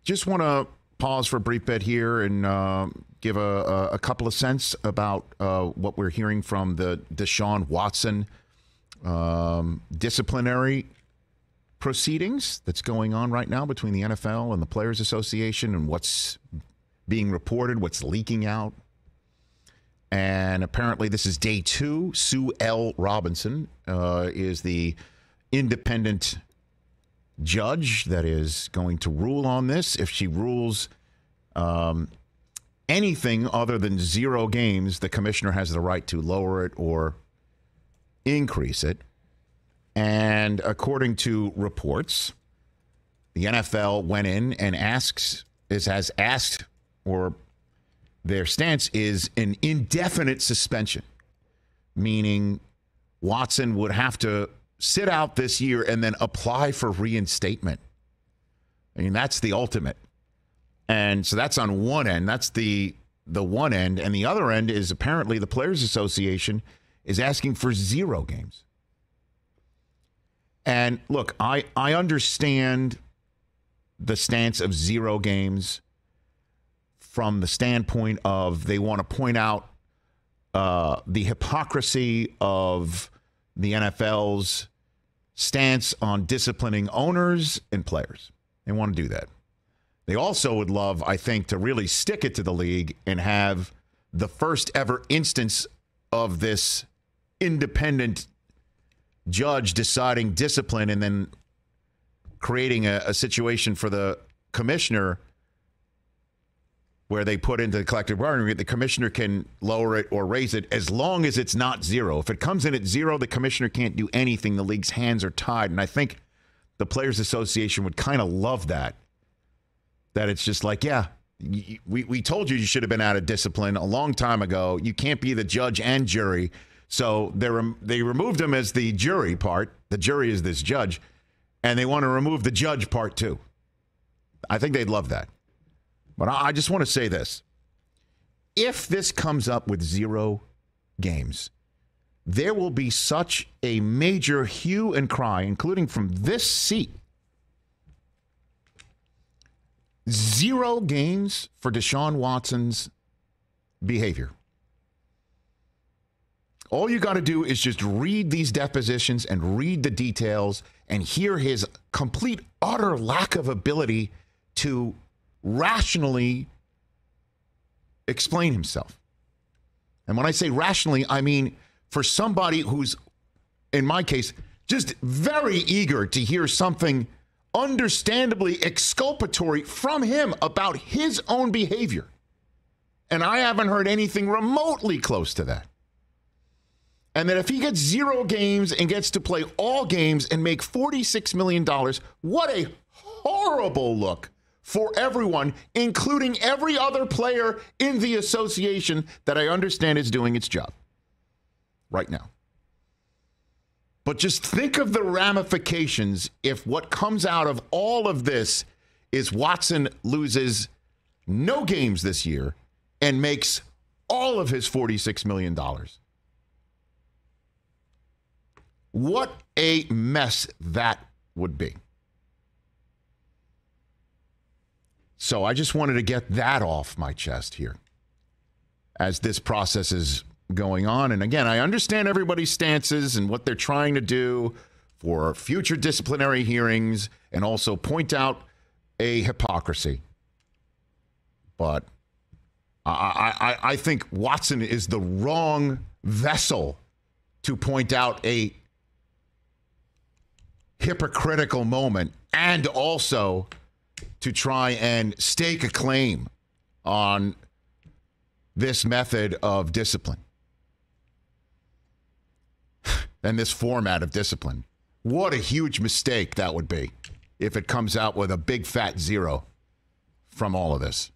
just want to pause for a brief bit here and give a couple of cents about what we're hearing from the Deshaun Watson disciplinary proceedings that's going on right now between the NFL and the Players Association and what's being reported, what's leaking out. And apparently this is day 2. Sue L. Robinson is the independent judge that is going to rule on this. If she rules anything other than 0 games, the commissioner has the right to lower it or increase it. And according to reports, the NFL went in and has asked, or their stance is an indefinite suspension, meaning Watson would have to sit out this year and then apply for reinstatement. I mean, that's the ultimate. And so that's on one end. That's the one end. And the other end is apparently the Players Association is asking for 0 games. And look, I understand the stance of 0 games from the standpoint of they want to point out the hypocrisy of the NFL's stance on disciplining owners and players. They want to do that. They also would love, I think, to really stick it to the league and have the first ever instance of this independent judge deciding discipline and then creating a situation for the commissioner where they put into the collective bargaining agreement, the commissioner can lower it or raise it as long as it's not 0. If it comes in at 0, the commissioner can't do anything. The league's hands are tied. And I think the Players Association would kind of love that. That it's just like, yeah, we told you should have been out of discipline a long time ago. You can't be the judge and jury. So they removed him as the jury part. The jury is this judge. And they want to remove the judge part too. I think they'd love that. But I just want to say this. If this comes up with 0 games, there will be such a major hue and cry, including from this seat. 0 games for Deshaun Watson's behavior. All you got to do is just read these depositions and read the details and hear his complete, utter lack of ability to rationally explain himself. And when I say rationally, I mean for somebody who's, in my case, just very eager to hear something understandably exculpatory from him about his own behavior. And I haven't heard anything remotely close to that. And that if he gets 0 games and gets to play all games and make $46 million, what a horrible look for everyone, including every other player in the association that I understand is doing its job right now. But just think of the ramifications if what comes out of all of this is Watson loses no games this year and makes all of his $46 million. What a mess that would be. So I just wanted to get that off my chest here as this process is going on. And again, I understand everybody's stances and what they're trying to do for future disciplinary hearings and also point out a hypocrisy. But I think Watson is the wrong vessel to point out a hypocritical moment and also to try and stake a claim on this method of discipline and this format of discipline. What a huge mistake that would be if it comes out with a big fat 0 from all of this.